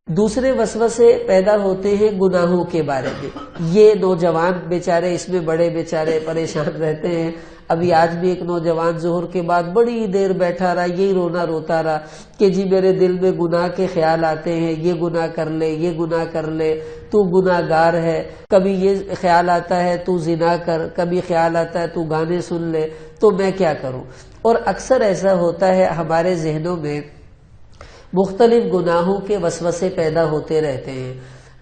دوسرے وسوسے پیدا ہوتے ہیں گناہوں کے بارے میں. یہ نوجوان بیچارے اس میں بڑے بیچارے پریشان رہتے ہیں. ابھی آج بھی ایک نوجوان ظہر کے بعد بڑی دیر بیٹھا رہا، یہی رونا روتا رہا کہ جی میرے دل میں گناہ کے خیال آتے ہیں، یہ گناہ کر لے، یہ گناہ کر لے، تو گناہ گار ہے. کبھی یہ خیال آتا ہے تو زنا کر، کبھی خیال آتا ہے تو گانے سن لے، تو میں کیا کروں. اور اکثر ایسا ہوتا ہے ہمارے ذہنوں میں مختلف گناہوں کے وسوسے پیدا ہوتے رہتے ہیں.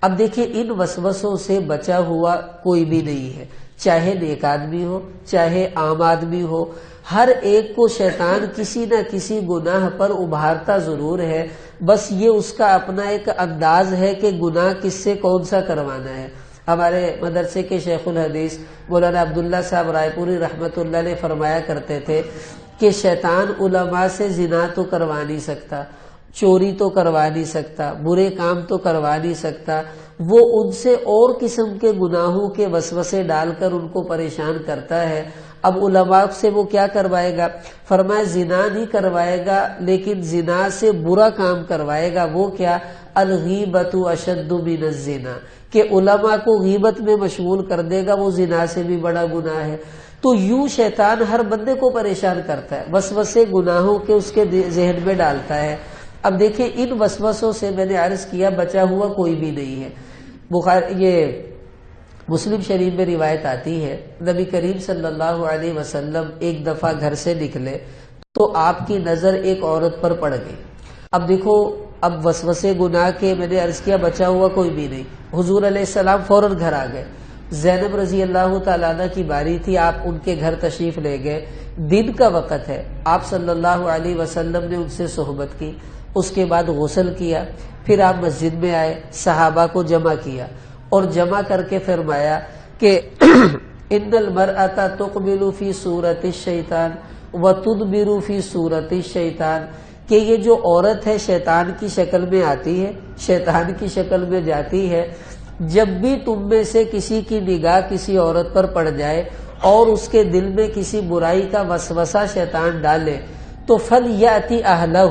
اب دیکھیں ان وسوسوں سے بچا ہوا کوئی بھی نہیں ہے، چاہے نیک آدمی ہو چاہے عام آدمی ہو، ہر ایک کو شیطان کسی نہ کسی گناہ پر ابھارتا ضرور ہے. بس یہ اس کا اپنا ایک انداز ہے کہ گناہ کس سے کون سا کروانا ہے. ہمارے مدرسے کے شیخ الحدیث مولانا عبداللہ صاحب رائے پوری رحمۃ اللہ علیہ فرمایا کرتے تھے کہ شیطان علماء سے زنا تو کروا نہیں سکتا، چوری تو کروا نہیں سکتا، برے کام تو کروا نہیں سکتا، وہ ان سے اور قسم کے گناہوں کے وسوسے ڈال کر ان کو پریشان کرتا ہے. اب علماء سے وہ کیا کروائے گا؟ فرمایا زنا نہیں کروائے گا لیکن زنا سے برا کام کروائے گا. وہ کیا؟ الغیبۃ اشد من الزنا، کہ علماء کو غیبت میں مشغول کر دے گا، وہ زنا سے بھی بڑا گناہ ہے. تو یوں شیطان ہر بندے کو پریشان کرتا ہے، وسوسے گناہوں کے اس کے ذہن میں ڈالتا ہے. اب دیکھیں ان وسوسوں سے میں نے عرض کیا بچا ہوا کوئی بھی نہیں ہے. یہ مسلم شریف میں روایت آتی ہے نبی کریم صلی اللہ علیہ وسلم ایک دفعہ گھر سے نکلے تو آپ کی نظر ایک عورت پر پڑ گئی. اب دیکھو اب وسوسے گناہ کے میں نے عرض کیا بچا ہوا کوئی بھی نہیں. حضور علیہ السلام فوراً گھر آ گئے. زینب رضی اللہ تعالیٰ عنہ کی باری تھی، آپ ان کے گھر تشریف لے گئے. دن کا وقت ہے، آپ صلی اللہ علیہ وسلم نے ان سے صحبت کی، اس کے بعد غسل کیا، پھر آپ مسجد میں آئے، صحابہ کو جمع کیا اور جمع کر کے فرمایا کہ ان المرأۃ تقبل فی صورت الشیطان وتدبر فی صورت الشیطان، کہ یہ جو عورت ہے شیطان کی شکل میں آتی ہے، شیطان کی شکل میں جاتی ہے. جب بھی تم میں سے کسی کی نگاہ کسی عورت پر پڑ جائے اور اس کے دل میں کسی برائی کا وسوسہ شیطان ڈالے تو فلیأتی اہلہ،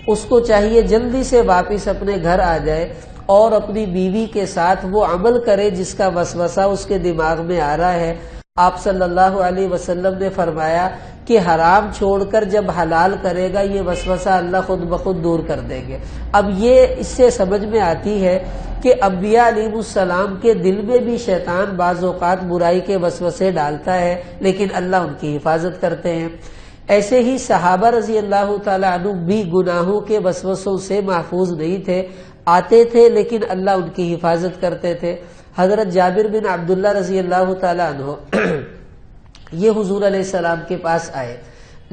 اس کو چاہیے جلدی سے واپس اپنے گھر آ جائے اور اپنی بیوی کے ساتھ وہ عمل کرے جس کا وسوسہ اس کے دماغ میں آ رہا ہے. آپ صلی اللہ علیہ وسلم نے فرمایا کہ حرام چھوڑ کر جب حلال کرے گا یہ وسوسہ اللہ خود بخود دور کر دیں گے. اب یہ اس سے سمجھ میں آتی ہے کہ انبیاء علیہ السلام کے دل میں بھی شیطان بعض اوقات برائی کے وسوسے ڈالتا ہے لیکن اللہ ان کی حفاظت کرتے ہیں. ایسے ہی صحابہ رضی اللہ تعالیٰ عنہ بھی گناہوں کے وسوسوں سے محفوظ نہیں تھے، آتے تھے لیکن اللہ ان کی حفاظت کرتے تھے. حضرت جابر بن عبداللہ رضی اللہ تعالیٰ عنہ یہ حضور علیہ السلام کے پاس آئے.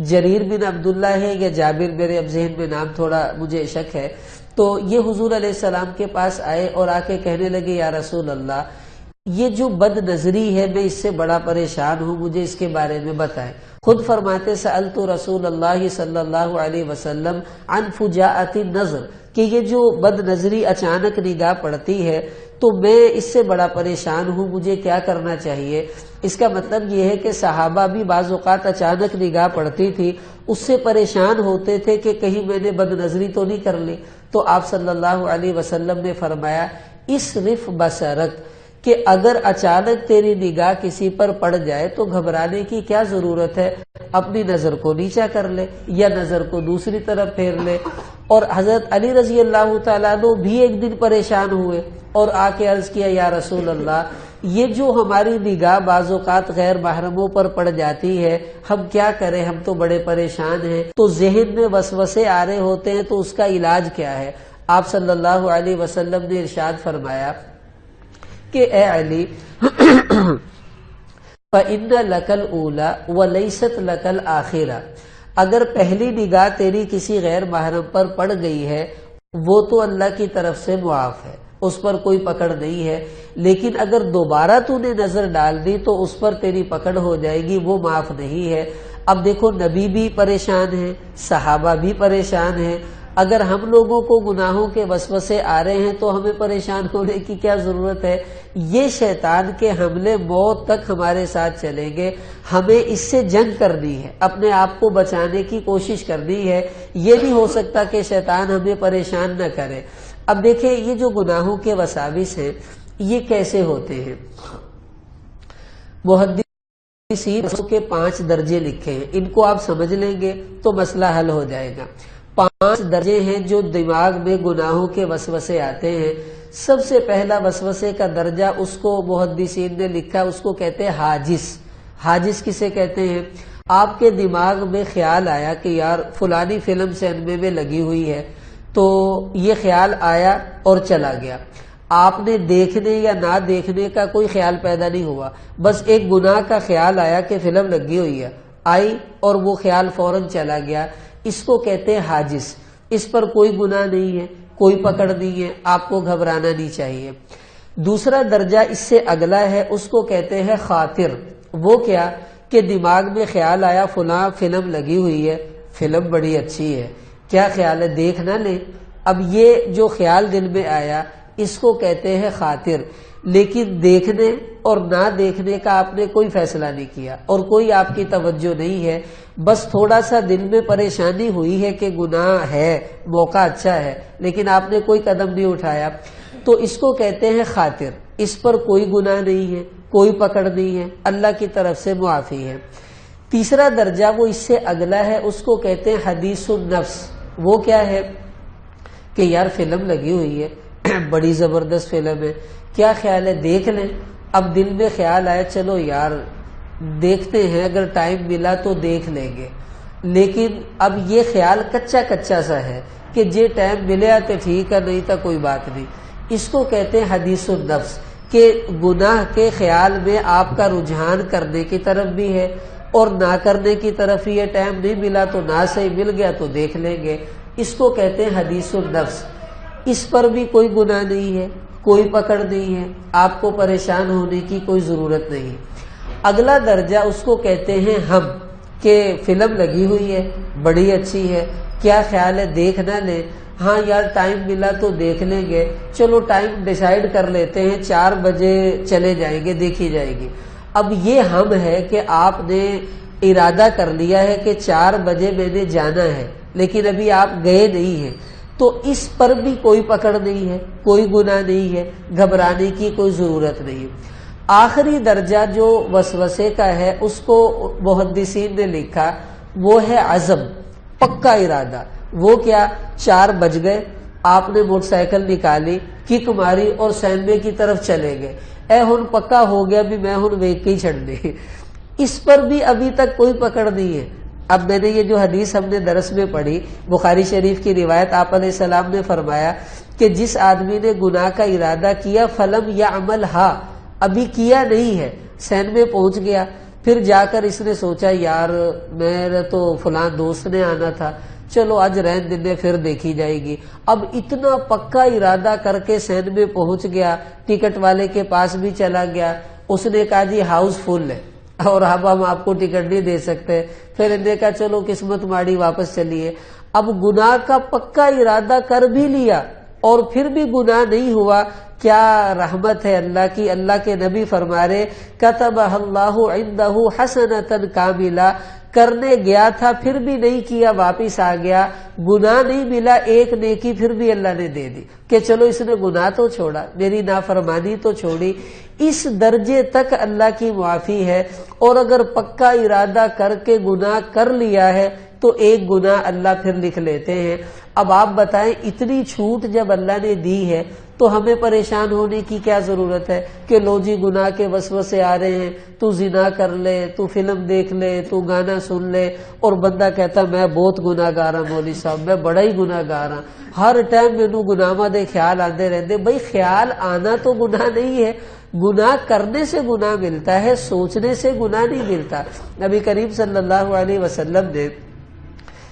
جریر بن عبداللہ ہے یا جابر، میرے اب ذہن میں نام تھوڑا مجھے شک ہے. تو یہ حضور علیہ السلام کے پاس آئے اور آ کے کہنے لگے یا رسول اللہ یہ جو بد نظری ہے میں اس سے بڑا پریشان ہوں، مجھے اس کے بارے میں بتائیں. خود فرماتے سألت رسول اللہ صلی اللہ علیہ وسلم عن فجاءت النظر، کہ یہ جو بد نظری اچانک نگاہ پڑتی ہے تو میں اس سے بڑا پریشان ہوں، مجھے کیا کرنا چاہیے. اس کا مطلب یہ ہے کہ صحابہ بھی بعض اوقات اچانک نگاہ پڑتی تھی، اس سے پریشان ہوتے تھے کہ کہیں میں نے بد نظری تو نہیں کر لی. تو آپ صلی اللہ علیہ وسلم نے فرمایا اسرف بصرک، کہ اگر اچانک تیری نگاہ کسی پر پڑ جائے تو گھبرانے کی کیا ضرورت ہے، اپنی نظر کو نیچا کر لے یا نظر کو دوسری طرف پھیر لے. اور حضرت علی رضی اللہ تعالیٰ عنہ بھی ایک دن پریشان ہوئے اور آ کے عرض کیا یا رسول اللہ یہ جو ہماری نگاہ بعض اوقات غیر محرموں پر پڑ جاتی ہے ہم کیا کریں، ہم تو بڑے پریشان ہیں. تو ذہن میں وسوسے آ رہے ہوتے ہیں تو اس کا علاج کیا ہے؟ آپ صلی اللہ علیہ وسلم نے ارشاد فرمایا کہ اے علی فَإِنَّ لَكَ الْأُولَى وَلَيْسَتْ لَكَ الْآخِرَةُ، اگر پہلی نگاہ تیری کسی غیر محرم پر پڑ گئی ہے وہ تو اللہ کی طرف سے معاف ہے، اس پر کوئی پکڑ نہیں ہے، لیکن اگر دوبارہ تو نے نظر ڈال دی تو اس پر تیری پکڑ ہو جائے گی، وہ معاف نہیں ہے. اب دیکھو نبی بھی پریشان ہیں، صحابہ بھی پریشان ہیں. اگر ہم لوگوں کو گناہوں کے وسوسے آ رہے ہیں تو ہمیں پریشان ہونے کی کیا ضرورت ہے؟ یہ شیطان کے حملے موت تک ہمارے ساتھ چلیں گے، ہمیں اس سے جنگ کرنی ہے، اپنے آپ کو بچانے کی کوشش کرنی ہے. یہ نہیں ہو سکتا کہ شیطان ہمیں پریشان نہ کرے. اب دیکھیں یہ جو گناہوں کے وساوس ہیں یہ کیسے ہوتے ہیں؟ محدثین کے 5 درجے لکھے ہیں، ان کو آپ سمجھ لیں گے تو مسئلہ حل ہو جائے گا۔ 5 درجے ہیں جو دماغ میں گناہوں کے وسوسے آتے ہیں۔ سب سے پہلا وسوسے کا درجہ اس کو محدثین نے لکھا، اس کو کہتے ہیں حاجس۔ حاجس کسے کہتے ہیں؟ آپ کے دماغ میں خیال آیا کہ یار فلانی فلم سینما میں لگی ہوئی ہے، تو یہ خیال آیا اور چلا گیا۔ آپ نے دیکھنے یا نہ دیکھنے کا کوئی خیال پیدا نہیں ہوا، بس ایک گناہ کا خیال آیا کہ فلم لگی ہوئی ہے، آئی اور وہ خیال فوراً چلا گیا، اس کو کہتے ہیں حاجس۔ اس پر کوئی گناہ نہیں ہے، کوئی پکڑ نہیں ہے، آپ کو گھبرانا نہیں چاہیے۔ دوسرا درجہ اس سے اگلا ہے، اس کو کہتے ہیں خاطر۔ وہ کیا کہ دماغ میں خیال آیا فلاں فلم لگی ہوئی ہے، فلم بڑی اچھی ہے، کیا خیال ہے دیکھ نہ لیں۔ اب یہ جو خیال دل میں آیا اس کو کہتے ہیں خاطر، لیکن دیکھنے اور نہ دیکھنے کا آپ نے کوئی فیصلہ نہیں کیا اور کوئی آپ کی توجہ نہیں ہے، بس تھوڑا سا دل میں پریشانی ہوئی ہے کہ گناہ ہے، موقع اچھا ہے، لیکن آپ نے کوئی قدم نہیں اٹھایا، تو اس کو کہتے ہیں خاطر۔ اس پر کوئی گناہ نہیں ہے، کوئی پکڑ نہیں ہے، اللہ کی طرف سے معافی ہے۔ تیسرا درجہ وہ اس سے اگلا ہے، اس کو کہتے ہیں حدیث النفس۔ وہ کیا ہے کہ یار فلم لگی ہوئی ہے، بڑی زبردست فلم ہے، کیا خیال ہے دیکھ لیں۔ اب دل میں خیال آیا چلو یار دیکھتے ہیں، اگر ٹائم ملا تو دیکھ لیں گے، لیکن اب یہ خیال کچا کچا سا ہے کہ جے ٹائم ملے تو ٹھیک ہے، نہیں تو کوئی بات نہیں۔ اس کو کہتے ہیں حدیث النفس، کہ گناہ کے خیال میں آپ کا رجحان کرنے کی طرف بھی ہے اور نہ کرنے کی طرف ہی ہے، ٹائم نہیں ملا تو نہ صحیح، مل گیا تو دیکھ لیں گے۔ اس کو کہتے ہیں حدیث النفس۔ اس پر بھی کوئی گناہ نہیں ہے، کوئی پکڑ نہیں ہے، آپ کو پریشان ہونے کی کوئی ضرورت نہیں۔ اگلا درجہ اس کو کہتے ہیں ہم، کہ فلم لگی ہوئی ہے، بڑی اچھی ہے، کیا خیال ہے دیکھ نہ لیں۔ ہاں یار ٹائم ملا تو دیکھ لیں گے، چلو ٹائم ڈیسائیڈ کر لیتے ہیں، 4 بجے چلے جائیں گے، دیکھی جائے گی۔ اب یہ ہم ہے کہ آپ نے ارادہ کر لیا ہے کہ 4 بجے میں نے جانا ہے، لیکن ابھی آپ گئے نہیں ہیں، تو اس پر بھی کوئی پکڑ نہیں ہے، کوئی گناہ نہیں ہے، گھبرانے کی کوئی ضرورت نہیں۔ آخری درجہ جو وسوسے کا ہے اس کو محدثین نے لکھا، وہ ہے عزم، پکا ارادہ۔ وہ کیا؟ 4 بج گئے، آپ نے موٹر سائیکل نکالی، کک ماری اور سینمے کی طرف چلے گئے، اے ہن پکا ہو گیا بھی میں ہن ویک کے ہی چھڑنے۔ اس پر بھی ابھی تک کوئی پکڑ نہیں ہے۔ اب میں نے یہ جو حدیث ہم نے درس میں پڑھی، بخاری شریف کی روایت، آپ علیہ السلام نے فرمایا کہ جس آدمی نے گناہ کا ارادہ کیا فلم یا عمل ہا، ابھی کیا نہیں ہے، سین میں پہنچ گیا، پھر جا کر اس نے سوچا یار میرا تو فلاں دوست نے آنا تھا، چلو آج رہن دینے پھر دیکھی جائے گی۔ اب اتنا پکا ارادہ کر کے سین میں پہنچ گیا، ٹکٹ والے کے پاس بھی چلا گیا، اس نے کہا جی ہاؤس فل ہے اور اب ہم آپ کو ٹکٹ نہیں دے سکتے، پھر انہیں کہا چلو قسمت ماڑی واپس چلیے۔ اب گناہ کا پکا ارادہ کر بھی لیا اور پھر بھی گناہ نہیں ہوا، کیا رحمت ہے اللہ کی۔ اللہ کے نبی فرما رہے کتبہ اللہ عندہ حسنۃ کاملہ، کرنے گیا تھا پھر بھی نہیں کیا، واپس آ گیا، گناہ نہیں ملا، ایک نیکی پھر بھی اللہ نے دے دی کہ چلو اس نے گناہ تو چھوڑا، میری نافرمانی تو چھوڑی۔ اس درجے تک اللہ کی معافی ہے، اور اگر پکا ارادہ کر کے گناہ کر لیا ہے تو ایک گناہ اللہ پھر لکھ لیتے ہیں۔ اب آپ بتائیں اتنی چھوٹ جب اللہ نے دی ہے تو ہمیں پریشان ہونے کی کیا ضرورت ہے کہ لو جی گناہ کے وسوسے آ رہے ہیں، تو زنا کر لے، تو فلم دیکھ لے، تو گانا سن لے، اور بندہ کہتا میں بہت گناہ گار ہوں مولوی صاحب، میں بڑا ہی گناہ گار ہوں، ہر ٹائم مینوں گناہاں دے خیال آندے رہندے۔ بھئی خیال آنا تو گناہ نہیں ہے، گناہ کرنے سے گناہ ملتا ہے، سوچنے سے گناہ نہیں ملتا۔ نبی کریم صلی اللہ علیہ وسلم نے،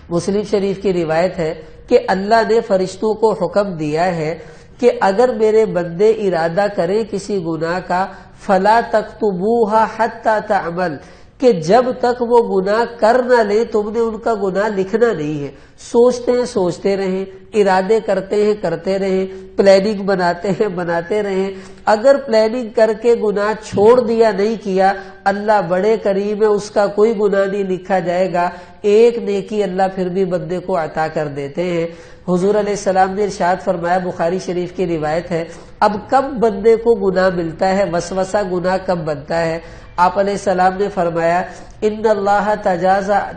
مسلم شریف کی روایت ہے کہ اللہ نے فرشتوں کو حکم دیا ہے کہ اگر میرے بندے ارادہ کریں کسی گناہ کا فلا تکتبوها حتی تعمل، کہ جب تک وہ گناہ کر نہ لیں تم نے ان کا گناہ لکھنا نہیں ہے۔ سوچتے ہیں سوچتے رہیں، ارادے کرتے ہیں کرتے رہیں، پلاننگ بناتے ہیں بناتے رہیں۔ اگر پلاننگ کر کے گناہ چھوڑ دیا نہیں کیا، اللہ بڑے کریم ہے، اس کا کوئی گناہ نہیں لکھا جائے گا، ایک نیکی اللہ پھر بھی بندے کو عطا کر دیتے ہیں۔ حضور علیہ السلام نے ارشاد فرمایا، بخاری شریف کی روایت ہے، اب کب بندے کو گناہ ملتا ہے، وسوسہ گناہ کب بنتا ہے؟ آپ علیہ السلام نے فرمایا، ان اللہ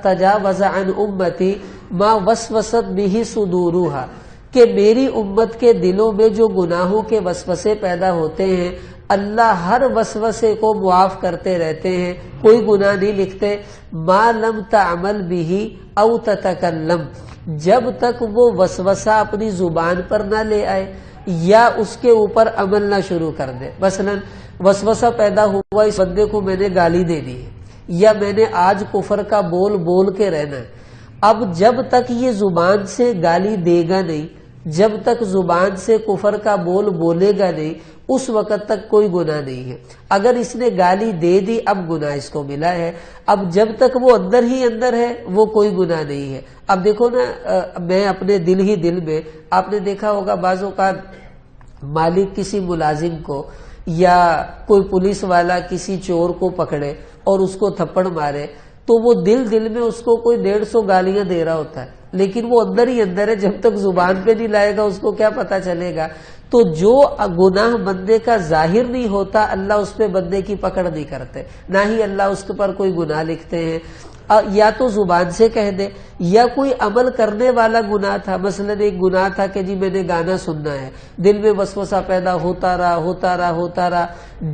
تجاوز عن امتی ما وسوست به صدورها، کہ میری امت کے دلوں میں جو گناہوں کے وسوسے پیدا ہوتے ہیں، اللہ ہر وسوسے کو معاف کرتے رہتے ہیں، کوئی گناہ نہیں لکھتے، ما لم تعمل به او تتکلم، جب تک وہ وسوسہ اپنی زبان پر نہ لے آئے یا اس کے اوپر عمل نہ شروع کر دے۔ مثلا وسوسہ پیدا ہوا، اس بندے کو میں نے گالی دے دی ہے، یا میں نے آج کفر کا بول بول کے رہنا ہے۔ اب جب تک یہ زبان سے گالی دے گا نہیں، جب تک زبان سے کفر کا بول بولے گا نہیں، اس وقت تک کوئی گناہ نہیں ہے۔ اگر اس نے گالی دے دی، اب گناہ اس کو ملا ہے، اب جب تک وہ اندر ہی اندر ہے وہ کوئی گناہ نہیں ہے۔ اب دیکھو نا، میں اپنے دل ہی دل میں، آپ نے دیکھا ہوگا بعض اوقات مالک کسی ملازم کو یا کوئی پولیس والا کسی چور کو پکڑے اور اس کو تھپڑ مارے، تو وہ دل میں اس کو کوئی 150 گالیاں دے رہا ہوتا ہے، لیکن وہ اندر ہی اندر ہے، جب تک زبان پہ نہیں لائے گا اس کو کیا پتا چلے گا۔ تو جو گناہ بندے کا ظاہر نہیں ہوتا، اللہ اس پہ بندے کی پکڑ نہیں کرتے، نہ ہی اللہ اس کے پر کوئی گناہ لکھتے ہیں۔ یا تو زبان سے کہہ دے، یا کوئی عمل کرنے والا گناہ تھا، مثلا ایک گناہ تھا کہ جی میں نے گانا سننا ہے، دل میں وسوسہ پیدا ہوتا رہا،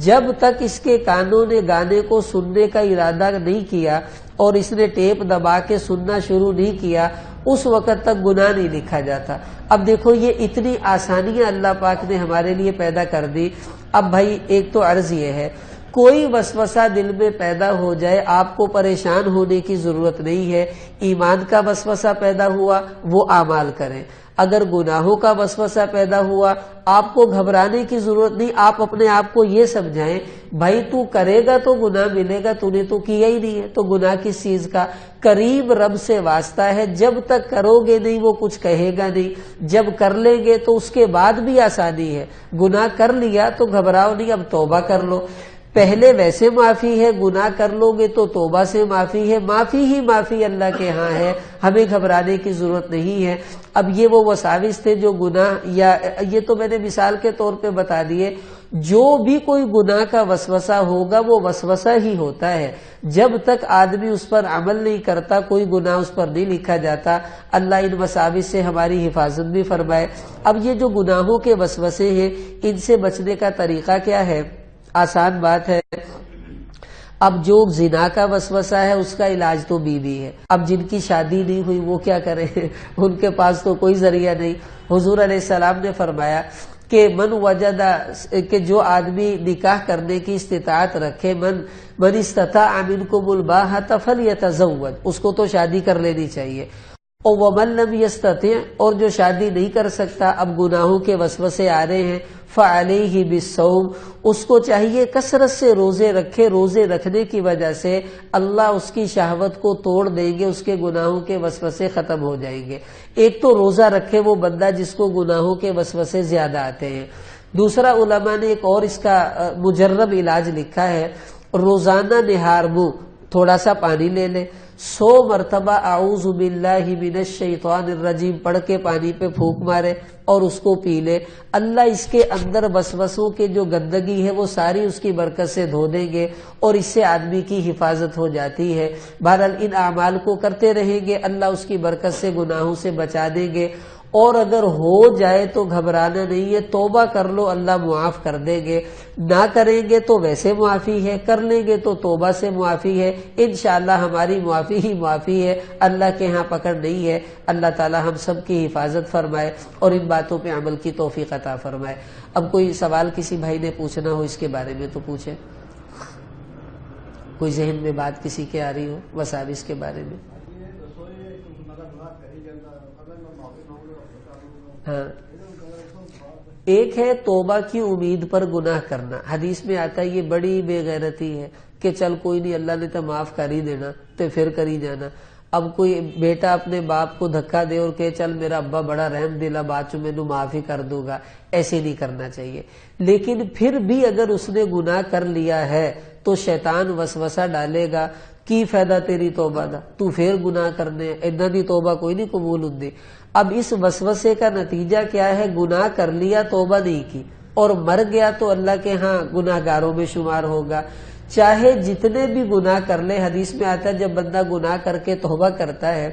جب تک اس کے کانوں نے گانے کو سننے کا ارادہ نہیں کیا اور اس نے ٹیپ دبا کے سننا شروع نہیں کیا، اس وقت تک گناہ نہیں لکھا جاتا۔ اب دیکھو یہ اتنی آسانیاں اللہ پاک نے ہمارے لیے پیدا کر دی۔ اب بھائی ایک تو عرض یہ ہے، کوئی وسوسہ دل میں پیدا ہو جائے آپ کو پریشان ہونے کی ضرورت نہیں ہے۔ ایمان کا وسوسہ پیدا ہوا وہ اعمال کریں، اگر گناہوں کا وسوسہ پیدا ہوا آپ کو گھبرانے کی ضرورت نہیں، آپ اپنے آپ کو یہ سمجھائیں بھائی تو کرے گا تو گناہ ملے گا، تو نے تو کیا ہی نہیں ہے، تو گناہ کس چیز کا؟ قریب رب سے واسطہ ہے، جب تک کرو گے نہیں وہ کچھ کہے گا نہیں، جب کر لیں گے تو اس کے بعد بھی آسانی ہے۔ گناہ کر لیا تو گھبراؤ نہیں، اب توبہ کر لو، پہلے ویسے معافی ہے، گناہ کر لو گے تو توبہ سے معافی ہے، معافی ہی معافی اللہ کے ہاں ہے، ہمیں گھبرانے کی ضرورت نہیں ہے۔ اب یہ وہ وساوس تھے جو گناہ، یا یہ تو میں نے مثال کے طور پہ بتا دیے، جو بھی کوئی گناہ کا وسوسہ ہوگا وہ وسوسہ ہی ہوتا ہے، جب تک آدمی اس پر عمل نہیں کرتا کوئی گناہ اس پر نہیں لکھا جاتا۔ اللہ ان وساوس سے ہماری حفاظت بھی فرمائے۔ اب یہ جو گناہوں کے وسوسے ہیں، ان سے بچنے کا طریقہ کیا ہے؟ آسان بات ہے۔ اب جو زنا کا وسوسہ ہے اس کا علاج تو بیوی ہے۔ اب جن کی شادی نہیں ہوئی وہ کیا کریں، ان کے پاس تو کوئی ذریعہ نہیں۔ حضور علیہ السلام نے فرمایا کہ من وجدہ، کہ جو آدمی نکاح کرنے کی استطاعت رکھے، من استطاع منکم الباءۃ فلیتزوج، اس کو تو شادی کر لینی چاہیے۔ اور ومن لم یستطع، اور جو شادی نہیں کر سکتا، اب گناہوں کے وسوسے آ رہے ہیں، فعلیہ بالصوم، اس کو چاہیے کثرت سے روزے رکھے، روزے رکھنے کی وجہ سے اللہ اس کی شہوت کو توڑ دیں گے، اس کے گناہوں کے وسوسے ختم ہو جائیں گے۔ ایک تو روزہ رکھے وہ بندہ جس کو گناہوں کے وسوسے زیادہ آتے ہیں۔ دوسرا علماء نے ایک اور اس کا مجرب علاج لکھا ہے، روزانہ نہار منہ تھوڑا سا پانی لے لے، 100 مرتبہ اعوذ باللہ من الشیطان الرجیم پڑھ کے پانی پہ پھونک مارے اور اس کو پی لے، اللہ اس کے اندر وسوسوں کے جو گندگی ہے وہ ساری اس کی برکت سے دھو دیں گے، اور اس سے آدمی کی حفاظت ہو جاتی ہے۔ بہرحال ان اعمال کو کرتے رہیں گے، اللہ اس کی برکت سے گناہوں سے بچا دیں گے، اور اگر ہو جائے تو گھبرانا نہیں ہے، توبہ کر لو اللہ معاف کر دیں گے، نہ کریں گے تو ویسے معافی ہے، کر لیں گے تو توبہ سے معافی ہے، انشاءاللہ ہماری معافی ہی معافی ہے، اللہ کے ہاں پکڑ نہیں ہے۔ اللہ تعالی ہم سب کی حفاظت فرمائے اور ان باتوں پہ عمل کی توفیق عطا فرمائے۔ اب کوئی سوال کسی بھائی نے پوچھنا ہو اس کے بارے میں تو پوچھے، کوئی ذہن میں بات کسی کے آ رہی ہو وساوس کے بارے میں؟ ہاں، ایک ہے توبہ کی امید پر گناہ کرنا، حدیث میں آتا ہے یہ بڑی بے غیرتی ہے کہ چل کوئی نہیں اللہ نے تو معاف کر ہی دینا تو پھر کر ہی جانا۔ اب کوئی بیٹا اپنے باپ کو دھکا دے اور کہ چل میرا ابا بڑا رحم دل بعد چ مینوں معافی کر دوں گا، ایسے نہیں کرنا چاہیے۔ لیکن پھر بھی اگر اس نے گناہ کر لیا ہے تو شیطان وسوسہ ڈالے گا، کی فائدہ تیری توبہ دا، تو پھر گناہ کرنے، ادھا دی توبہ کوئی نہیں قبول ہوندی۔ اب اس وسوسے کا نتیجہ کیا ہے؟ گناہ کر لیا، توبہ نہیں کی اور مر گیا تو اللہ کے ہاں گناہ گاروں میں شمار ہوگا۔ چاہے جتنے بھی گناہ کر لے، حدیث میں آتا ہے جب بندہ گناہ کر کے توبہ کرتا ہے،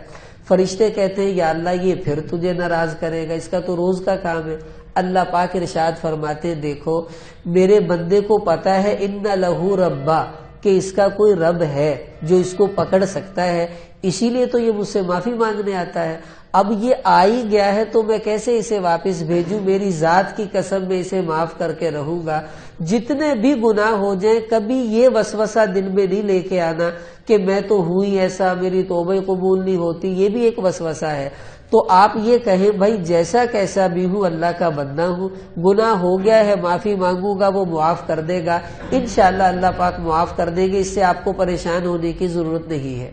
فرشتے کہتے ہیں یا اللہ یہ پھر تجھے ناراض کرے گا، اس کا تو روز کا کام ہے۔ اللہ پاک ارشاد فرماتے ہیں دیکھو میرے بندے کو پتا ہے ان لہو ربا، کہ اس کا کوئی رب ہے جو اس کو پکڑ سکتا ہے، اسی لیے تو یہ مجھ سے معافی مانگنے آتا ہے۔ اب یہ آ ہی گیا ہے تو میں کیسے اسے واپس بھیجوں؟ میری ذات کی قسم میں اسے معاف کر کے رہوں گا۔ جتنے بھی گناہ ہو جائیں کبھی یہ وسوسہ دل میں نہیں لے کے آنا کہ میں تو ہوں ہی ایسا، میری توبہ قبول نہیں ہوتی، یہ بھی ایک وسوسہ ہے۔ تو آپ یہ کہیں بھائی جیسا کیسا بھی ہوں اللہ کا بندہ ہوں، گناہ ہو گیا ہے معافی مانگوں گا، وہ معاف کر دے گا، انشاءاللہ اللہ پاک معاف کر دیں گے، اس سے آپ کو پریشان ہونے کی ضرورت نہیں ہے۔